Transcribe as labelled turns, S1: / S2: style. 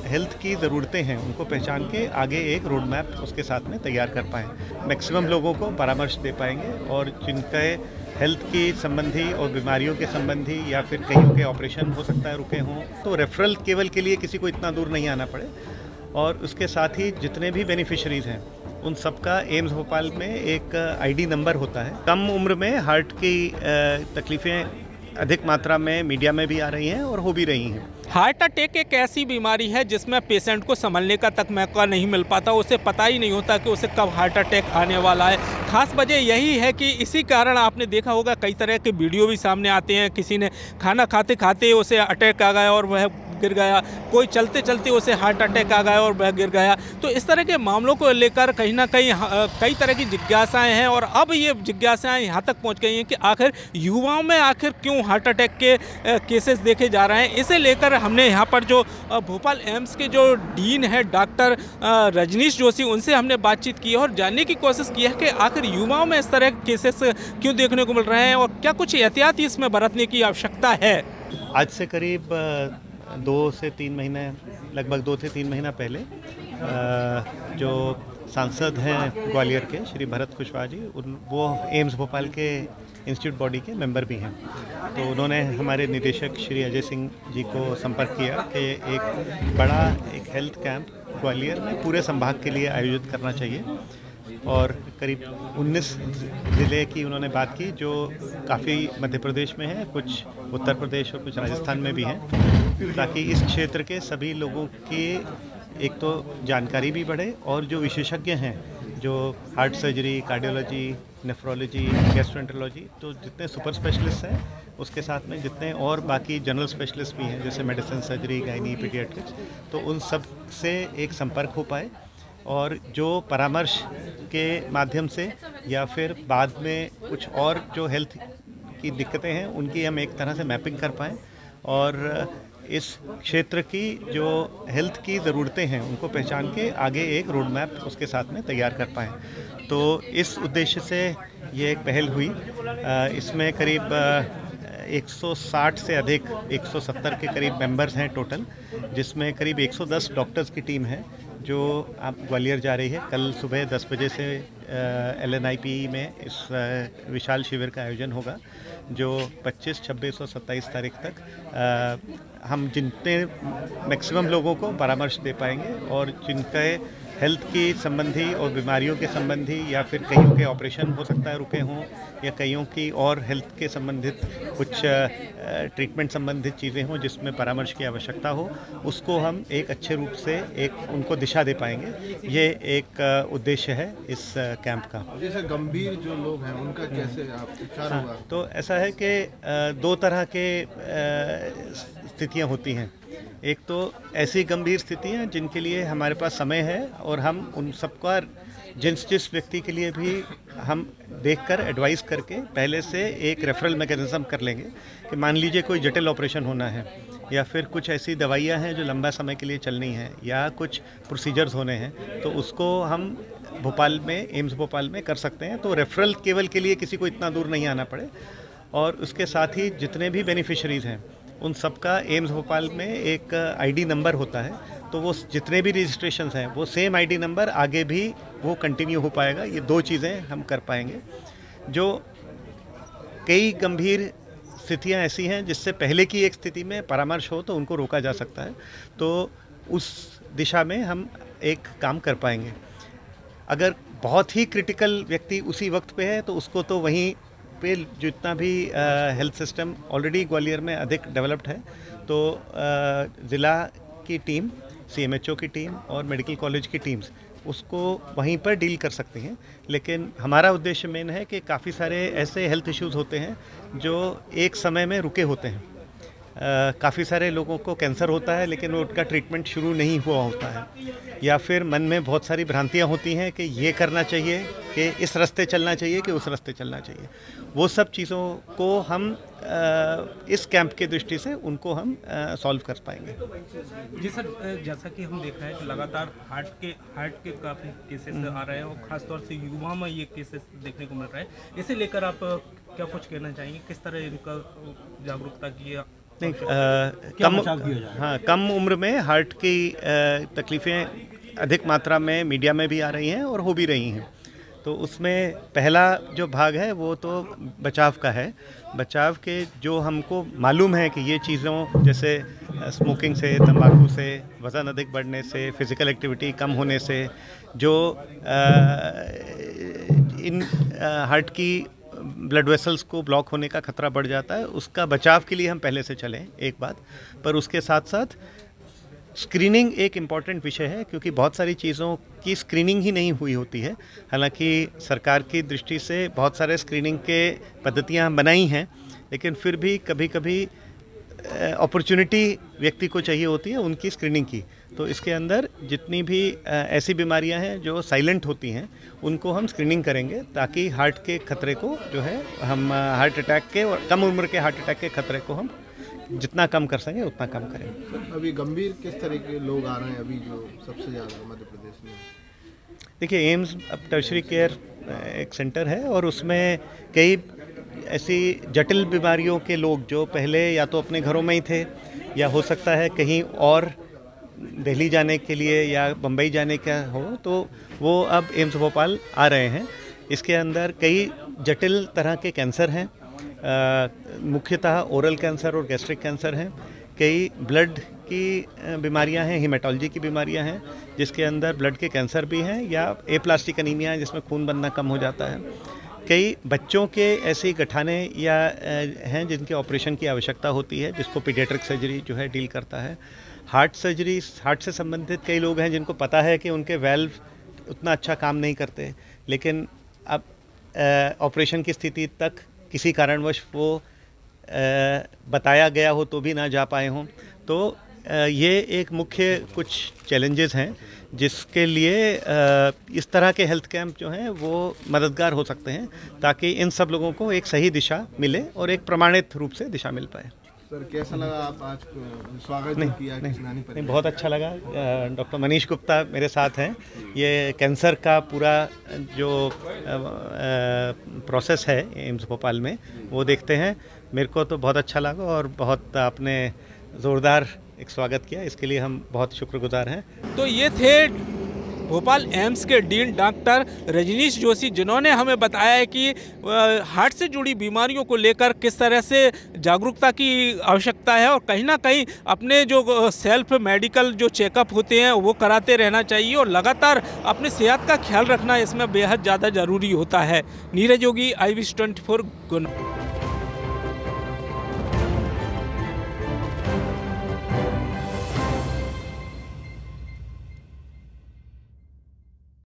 S1: Health की ज़रूरतें हैं उनको पहचान के आगे एक रोड मैप उसके साथ में तैयार कर पाएँ, मैक्सिमम लोगों को परामर्श दे पाएंगे और जिनके हेल्थ की संबंधी और बीमारियों के संबंधी या फिर कहीं के ऑपरेशन हो सकता है रुके हों, तो रेफरल केवल के लिए किसी को इतना दूर नहीं आना पड़े। और उसके साथ ही जितने भी बेनिफिशरीज़ हैं उन सबका एम्स भोपाल में एक आईडी नंबर होता है। कम उम्र में हार्ट की तकलीफ़ें अधिक मात्रा में मीडिया में भी आ रही हैं और हो भी रही हैं।
S2: हार्ट अटैक एक ऐसी बीमारी है जिसमें पेशेंट को संभलने का तक मौका नहीं मिल पाता, उसे पता ही नहीं होता कि उसे कब हार्ट अटैक आने वाला है। खास वजह यही है कि इसी कारण आपने देखा होगा कई तरह के वीडियो भी सामने आते हैं, किसी ने खाना खाते खाते उसे अटैक आ गया और वह गिर गया, कोई चलते चलते उसे हार्ट अटैक आ गया और वह गिर गया। तो इस तरह के मामलों को लेकर कहीं ना कहीं कई तरह की जिज्ञासाएं हैं और अब ये जिज्ञासाएं यहाँ तक पहुँच गई हैं कि आखिर युवाओं में आखिर क्यों हार्ट अटैक के केसेस देखे जा रहे हैं। इसे लेकर हमने यहाँ पर जो भोपाल एम्स के जो डीन है डॉक्टर रजनीश जोशी, उनसे हमने बातचीत की और जानने की कोशिश की है कि आखिर युवाओं में इस तरह के केसेस क्यों देखने को मिल रहे हैं और क्या कुछ एहतियात इसमें बरतने की आवश्यकता है।
S1: आज से करीब 2 से 3 महीने, लगभग 2 से 3 महीना पहले जो सांसद हैं ग्वालियर के श्री भरत कुशवाहा जी, वो एम्स भोपाल के इंस्टीट्यूट बॉडी के मेंबर भी हैं। तो उन्होंने हमारे निदेशक श्री अजय सिंह जी को संपर्क किया कि एक हेल्थ कैंप ग्वालियर में पूरे संभाग के लिए आयोजित करना चाहिए और करीब 19 ज़िले की उन्होंने बात की, जो काफ़ी मध्य प्रदेश में है, कुछ उत्तर प्रदेश और कुछ राजस्थान में भी हैं, ताकि इस क्षेत्र के सभी लोगों की एक तो जानकारी भी बढ़े और जो विशेषज्ञ हैं, जो heart surgery, cardiology, nephrology, gastroenterology, तो जितने सुपर स्पेशलिस्ट हैं उसके साथ में जितने और बाकी जनरल स्पेशलिस्ट भी हैं जैसे मेडिसिन, सर्जरी, गायनी, पीडियाट्रिक्स, तो उन सब से एक संपर्क हो पाए और जो परामर्श के माध्यम से या फिर बाद में कुछ और जो हेल्थ की दिक्कतें हैं उनकी हम एक तरह से मैपिंग कर पाएँ और इस क्षेत्र की जो हेल्थ की ज़रूरतें हैं उनको पहचान के आगे एक रोड मैप उसके साथ में तैयार कर पाएँ। तो इस उद्देश्य से ये एक पहल हुई। इसमें करीब 160 से अधिक 170 के करीब मेंबर्स हैं टोटल, जिसमें करीब 110 डॉक्टर्स की टीम है जो आप ग्वालियर जा रही है। कल सुबह 10 बजे से LNIP में इस विशाल शिविर का आयोजन होगा, जो 25, 26 और 27 तारीख तक हम जितने मैक्सिमम लोगों को परामर्श दे पाएंगे और जिनके हेल्थ की संबंधी और बीमारियों के संबंधी या फिर कईयों के ऑपरेशन हो सकता है रुके हों या कईयों की और हेल्थ के संबंधित कुछ ट्रीटमेंट संबंधित चीज़ें हों जिसमें परामर्श की आवश्यकता हो, उसको हम एक अच्छे रूप से एक उनको दिशा दे पाएंगे। ये एक उद्देश्य है इस कैंप का।
S3: जैसे गंभीर जो लोग हैं उनका कैसे आप उपचार होगा?
S1: तो ऐसा है कि 2 तरह के स्थितियाँ होती हैं। एक तो ऐसी गंभीर स्थितियाँ जिनके लिए हमारे पास समय है और हम उन सबका जिस व्यक्ति के लिए भी हम देखकर एडवाइस करके पहले से एक रेफरल मैकेनिज्म कर लेंगे कि मान लीजिए कोई जटिल ऑपरेशन होना है या फिर कुछ ऐसी दवाइयाँ हैं जो लंबा समय के लिए चलनी है या कुछ प्रोसीजर्स होने हैं, तो उसको हम भोपाल में एम्स भोपाल में कर सकते हैं। तो रेफरल केवल के लिए किसी को इतना दूर नहीं आना पड़े और उसके साथ ही जितने भी बेनिफिशरीज़ हैं उन सबका एम्स भोपाल में एक आईडी नंबर होता है, तो वो जितने भी रजिस्ट्रेशंस हैं वो सेम आईडी नंबर आगे भी वो कंटिन्यू हो पाएगा। ये 2 चीज़ें हम कर पाएंगे। जो कई गंभीर स्थितियां ऐसी हैं जिससे पहले की एक स्थिति में परामर्श हो तो उनको रोका जा सकता है, तो उस दिशा में हम एक काम कर पाएंगे। अगर बहुत ही क्रिटिकल व्यक्ति उसी वक्त पे है तो उसको तो वहीं पे जितना भी हेल्थ सिस्टम ऑलरेडी ग्वालियर में अधिक डेवलप्ड है, तो ज़िला की टीम, CMHO की टीम और मेडिकल कॉलेज की टीम्स उसको वहीं पर डील कर सकती हैं। लेकिन हमारा उद्देश्य मेन है कि काफ़ी सारे ऐसे हेल्थ इश्यूज़ होते हैं जो एक समय में रुके होते हैं। काफ़ी सारे लोगों को कैंसर होता है लेकिन उनका ट्रीटमेंट शुरू नहीं हुआ होता है, या फिर मन में बहुत सारी भ्रांतियाँ होती हैं कि ये करना चाहिए, कि इस रास्ते चलना चाहिए, कि उस रास्ते चलना चाहिए। वो सब चीज़ों को हम इस कैंप के दृष्टि से उनको हम सॉल्व कर पाएंगे।
S2: जी सर, जैसा कि हम देख रहे हैं कि लगातार हार्ट के काफ़ी केसेस आ रहे हैं और ख़ासतौर से युवाओं में ये केसेस देखने को मिल रहा है। इसे लेकर आप क्या कुछ कहना चाहेंगे, किस तरह इनका जागरूकता की
S1: नहीं,
S4: क्या बचाव किया जाए?
S1: हाँ, कम उम्र में हार्ट की तकलीफ़ें अधिक मात्रा में मीडिया में भी आ रही हैं और हो भी रही हैं। तो उसमें पहला जो भाग है वो तो बचाव का है। बचाव के जो हमको मालूम है कि ये चीज़ों जैसे स्मोकिंग से, तंबाकू से, वज़न अधिक बढ़ने से, फिज़िकल एक्टिविटी कम होने से जो इन हार्ट की ब्लड वेसल्स को ब्लॉक होने का खतरा बढ़ जाता है, उसका बचाव के लिए हम पहले से चलें एक बात। पर उसके साथ साथ स्क्रीनिंग एक इम्पॉर्टेंट विषय है, क्योंकि बहुत सारी चीज़ों की स्क्रीनिंग ही नहीं हुई होती है। हालांकि सरकार की दृष्टि से बहुत सारे स्क्रीनिंग के पद्धतियां बनाई हैं, लेकिन फिर भी कभी कभी अपॉर्चुनिटी व्यक्ति को चाहिए होती है उनकी स्क्रीनिंग की। तो इसके अंदर जितनी भी ऐसी बीमारियां हैं जो साइलेंट होती हैं उनको हम स्क्रीनिंग करेंगे, ताकि हार्ट के खतरे को जो है हम हार्ट अटैक के और कम उम्र के हार्ट अटैक के खतरे को हम जितना कम कर सकें उतना कम करें।
S3: अभी गंभीर किस तरह के लोग आ रहे हैं अभी जो सबसे ज़्यादा मध्य प्रदेश में?
S1: देखिए, एम्स अब टर्शरी केयर एक सेंटर है और उसमें कई ऐसी जटिल बीमारियों के लोग जो पहले या तो अपने घरों में ही थे या हो सकता है कहीं और दिल्ली जाने के लिए या बम्बई जाने का हो, तो वो अब एम्स भोपाल आ रहे हैं। इसके अंदर कई जटिल तरह के कैंसर हैं, मुख्यतः ओरल कैंसर और गैस्ट्रिक कैंसर हैं। कई ब्लड की बीमारियां हैं, हीमेटोलॉजी की बीमारियां हैं जिसके अंदर ब्लड के कैंसर भी हैं, या एप्लास्टिक अनीमिया है जिसमें खून बनना कम हो जाता है। कई बच्चों के ऐसे गठाने या हैं जिनके ऑपरेशन की आवश्यकता होती है, जिसको पीडियाट्रिक सर्जरी जो है डील करता है। हार्ट सर्जरी, हार्ट से संबंधित कई लोग हैं जिनको पता है कि उनके वेल्व उतना अच्छा काम नहीं करते, लेकिन अब ऑपरेशन की स्थिति तक किसी कारणवश वो बताया गया हो तो भी ना जा पाए हों। तो ये एक मुख्य कुछ चैलेंजेस हैं जिसके लिए इस तरह के हेल्थ कैंप जो हैं वो मददगार हो सकते हैं, ताकि इन सब लोगों को एक सही दिशा मिले और एक प्रमाणित रूप से दिशा मिल पाए।
S3: सर, कैसा लगा आप आज स्वागत किया?
S1: नहीं, बहुत अच्छा लगा। डॉक्टर मनीष गुप्ता मेरे साथ हैं। ये कैंसर का पूरा जो प्रोसेस है एम्स भोपाल में वो देखते हैं। मेरे को तो बहुत अच्छा लगा और बहुत आपने ज़ोरदार एक स्वागत किया, इसके लिए हम बहुत शुक्रगुजार हैं।
S2: तो ये थे भोपाल एम्स के डीन डॉक्टर रजनीश जोशी, जिन्होंने हमें बताया है कि हार्ट से जुड़ी बीमारियों को लेकर किस तरह से जागरूकता की आवश्यकता है और कहीं ना कहीं अपने जो सेल्फ मेडिकल जो चेकअप होते हैं वो कराते रहना चाहिए और लगातार अपनी सेहत का ख्याल रखना इसमें बेहद ज़्यादा ज़रूरी होता है। नीरज योगी, IVS 24 गुना।